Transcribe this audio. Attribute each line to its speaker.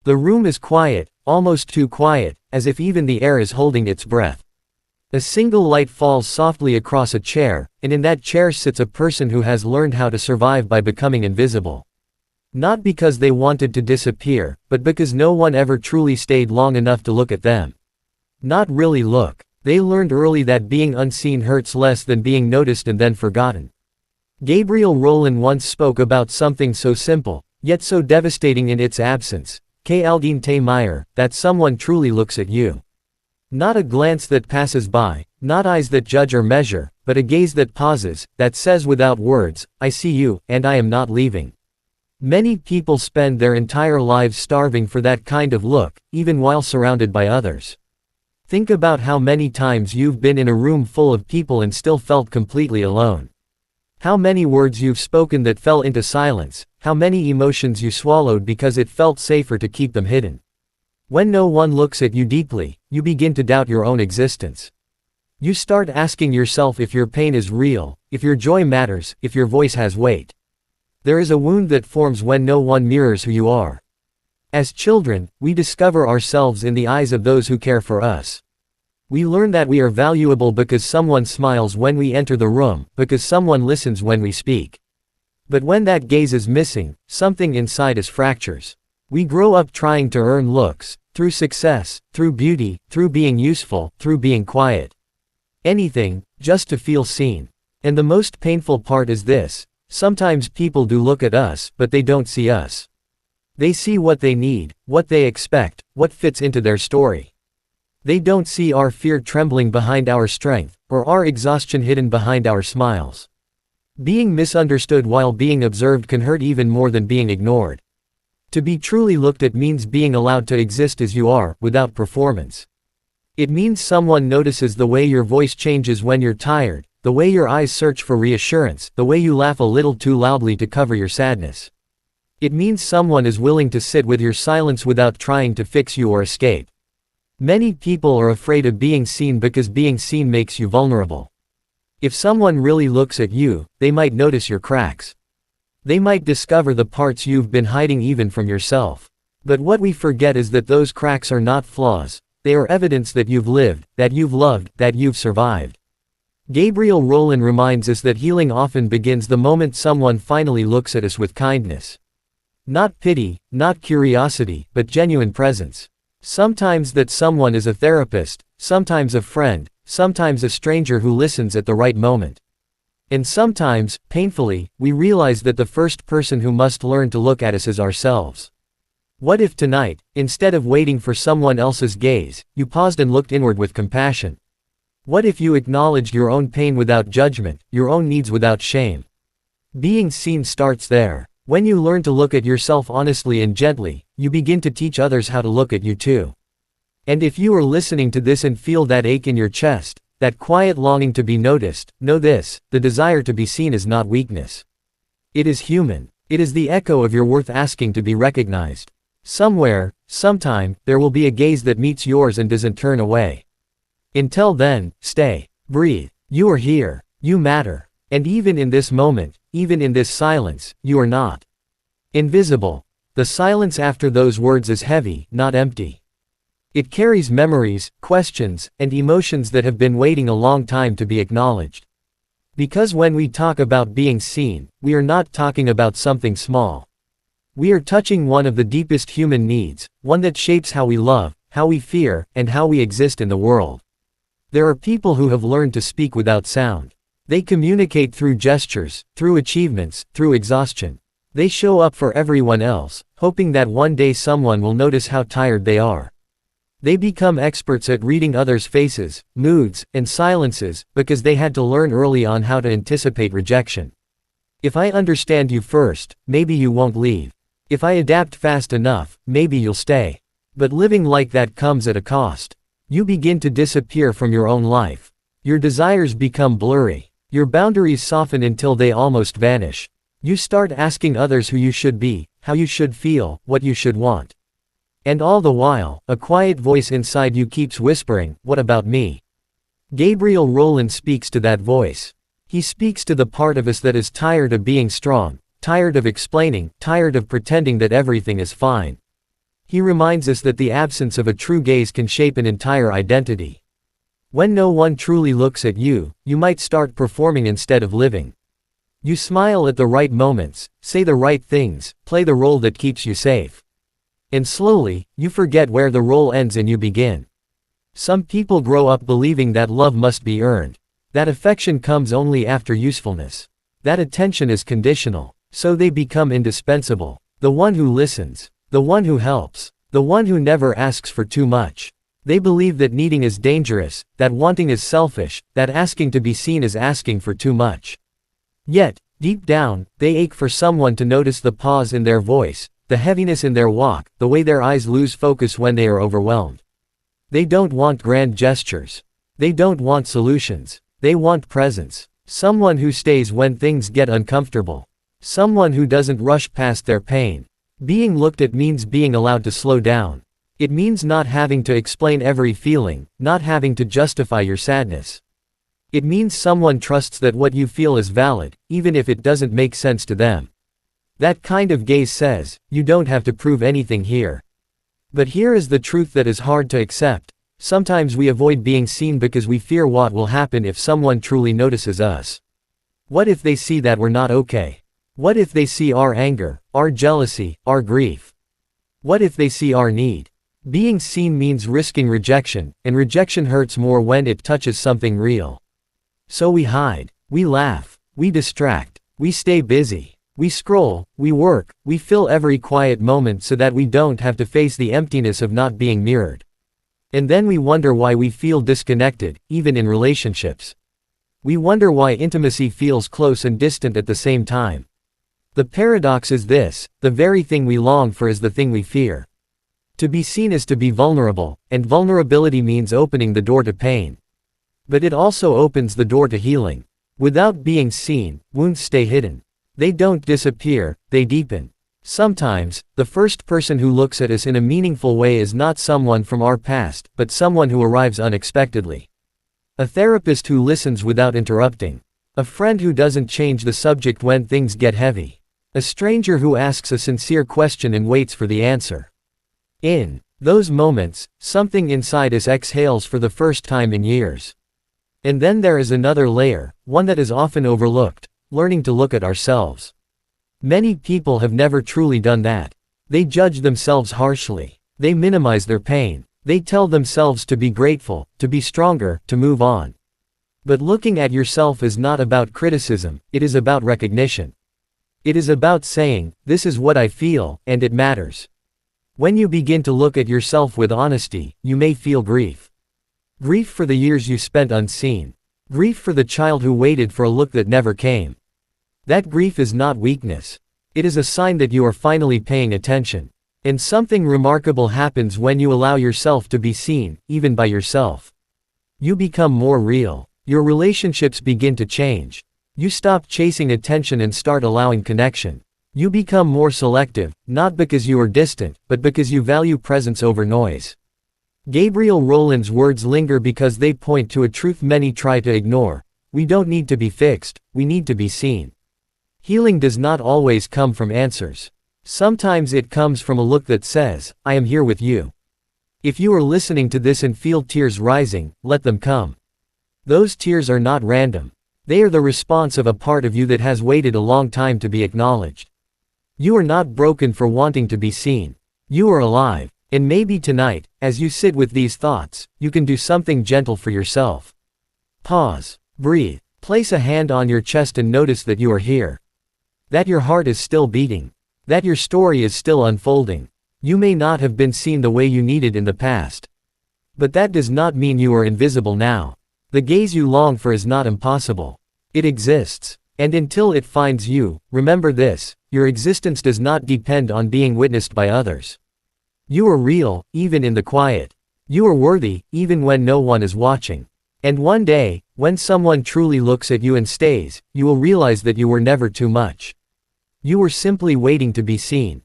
Speaker 1: The room is quiet, almost too quiet, as if even the air is holding its breath. A single light falls softly across a chair, and in that chair sits a person who has learned how to survive by becoming invisible. Not because they wanted to disappear, but because no one ever truly stayed long enough to look at them. Not really look. They learned early that being unseen hurts less than being noticed and then forgotten. Gabriel Rolón once spoke about something so simple, yet so devastating in its absence, Alguien te mire, that someone truly looks at you. Not a glance that passes by, not eyes that judge or measure, but a gaze that pauses, that says without words, I see you, and I am not leaving. Many people spend their entire lives starving for that kind of look, even while surrounded by others. Think about how many times you've been in a room full of people and still felt completely alone. How many words you've spoken that fell into silence, how many emotions you swallowed because it felt safer to keep them hidden. When no one looks at you deeply, you begin to doubt your own existence. You start asking yourself if your pain is real, if your joy matters, if your voice has weight. There is a wound that forms when no one mirrors who you are. As children, we discover ourselves in the eyes of those who care for us. We learn that we are valuable because someone smiles when we enter the room, because someone listens when we speak. But when that gaze is missing, something inside us fractures. We grow up trying to earn looks, through success, through beauty, through being useful, through being quiet. Anything, just to feel seen. And the most painful part is this: sometimes people do look at us, but they don't see us. They see what they need, what they expect, what fits into their story. They don't see our fear trembling behind our strength, or our exhaustion hidden behind our smiles. Being misunderstood while being observed can hurt even more than being ignored. To be truly looked at means being allowed to exist as you are, without performance. It means someone notices the way your voice changes when you're tired, the way your eyes search for reassurance, the way you laugh a little too loudly to cover your sadness. It means someone is willing to sit with your silence without trying to fix you or escape. Many people are afraid of being seen because being seen makes you vulnerable. If someone really looks at you, they might notice your cracks. They might discover the parts you've been hiding even from yourself. But what we forget is that those cracks are not flaws, they are evidence that you've lived, that you've loved, that you've survived. Gabriel Rolón reminds us that healing often begins the moment someone finally looks at us with kindness. Not pity, not curiosity, but genuine presence. Sometimes that someone is a therapist, sometimes a friend, sometimes a stranger who listens at the right moment. And sometimes, painfully, we realize that the first person who must learn to look at us is ourselves. What if tonight, instead of waiting for someone else's gaze, you paused and looked inward with compassion? What if you acknowledged your own pain without judgment, your own needs without shame? Being seen starts there. When you learn to look at yourself honestly and gently, you begin to teach others how to look at you too. And if you are listening to this and feel that ache in your chest, that quiet longing to be noticed, know this: the desire to be seen is not weakness. It is human. It is the echo of your worth asking to be recognized. Somewhere, sometime, there will be a gaze that meets yours and doesn't turn away. Until then, stay. Breathe. You are here. You matter. And even in this moment, even in this silence, you are not invisible. The silence after those words is heavy, not empty. It carries memories, questions, and emotions that have been waiting a long time to be acknowledged. Because when we talk about being seen, we are not talking about something small. We are touching one of the deepest human needs, one that shapes how we love, how we fear, and how we exist in the world. There are people who have learned to speak without sound. They communicate through gestures, through achievements, through exhaustion. They show up for everyone else, hoping that one day someone will notice how tired they are. They become experts at reading others' faces, moods, and silences, because they had to learn early on how to anticipate rejection. If I understand you first, maybe you won't leave. If I adapt fast enough, maybe you'll stay. But living like that comes at a cost. You begin to disappear from your own life. Your desires become blurry. Your boundaries soften until they almost vanish. You start asking others who you should be, how you should feel, what you should want. And all the while, a quiet voice inside you keeps whispering, "What about me?" Gabriel Rolón speaks to that voice. He speaks to the part of us that is tired of being strong, tired of explaining, tired of pretending that everything is fine. He reminds us that the absence of a true gaze can shape an entire identity. When no one truly looks at you, you might start performing instead of living. You smile at the right moments, say the right things, play the role that keeps you safe. And slowly, you forget where the role ends and you begin. Some people grow up believing that love must be earned, that affection comes only after usefulness, that attention is conditional, so they become indispensable. The one who listens, the one who helps, the one who never asks for too much. They believe that needing is dangerous, that wanting is selfish, that asking to be seen is asking for too much. Yet, deep down, they ache for someone to notice the pause in their voice, the heaviness in their walk, the way their eyes lose focus when they are overwhelmed. They don't want grand gestures. They don't want solutions. They want presence. Someone who stays when things get uncomfortable. Someone who doesn't rush past their pain. Being looked at means being allowed to slow down. It means not having to explain every feeling, not having to justify your sadness. It means someone trusts that what you feel is valid, even if it doesn't make sense to them. That kind of gaze says, you don't have to prove anything here. But here is the truth that is hard to accept. Sometimes we avoid being seen because we fear what will happen if someone truly notices us. What if they see that we're not okay? What if they see our anger, our jealousy, our grief? What if they see our need? Being seen means risking rejection, and rejection hurts more when it touches something real. So we hide, we laugh, we distract, we stay busy, we scroll, we work, we fill every quiet moment so that we don't have to face the emptiness of not being mirrored. And then we wonder why we feel disconnected, even in relationships. We wonder why intimacy feels close and distant at the same time. The paradox is this: the very thing we long for is the thing we fear. To be seen is to be vulnerable, and vulnerability means opening the door to pain. But it also opens the door to healing. Without being seen, wounds stay hidden. They don't disappear, they deepen. Sometimes, the first person who looks at us in a meaningful way is not someone from our past, but someone who arrives unexpectedly. A therapist who listens without interrupting. A friend who doesn't change the subject when things get heavy. A stranger who asks a sincere question and waits for the answer. In those moments, something inside us exhales for the first time in years. And then there is another layer, one that is often overlooked: learning to look at ourselves. Many people have never truly done that. They judge themselves harshly. They minimize their pain. They tell themselves to be grateful, to be stronger, to move on. But looking at yourself is not about criticism, it is about recognition. It is about saying, this is what I feel, and it matters. When you begin to look at yourself with honesty, you may feel grief. Grief for the years you spent unseen. Grief for the child who waited for a look that never came. That grief is not weakness. It is a sign that you are finally paying attention. And something remarkable happens when you allow yourself to be seen, even by yourself. You become more real. Your relationships begin to change. You stop chasing attention and start allowing connection. You become more selective, not because you are distant, but because you value presence over noise. Gabriel Rolón's words linger because they point to a truth many try to ignore. We don't need to be fixed, we need to be seen. Healing does not always come from answers. Sometimes it comes from a look that says, I am here with you. If you are listening to this and feel tears rising, let them come. Those tears are not random. They are the response of a part of you that has waited a long time to be acknowledged. You are not broken for wanting to be seen. You are alive. And maybe tonight, as you sit with these thoughts, you can do something gentle for yourself. Pause. Breathe. Place a hand on your chest and notice that you are here. That your heart is still beating. That your story is still unfolding. You may not have been seen the way you needed in the past. But that does not mean you are invisible now. The gaze you long for is not impossible. It exists. And until it finds you, remember this: your existence does not depend on being witnessed by others. You are real, even in the quiet. You are worthy, even when no one is watching. And one day, when someone truly looks at you and stays, you will realize that you were never too much. You were simply waiting to be seen.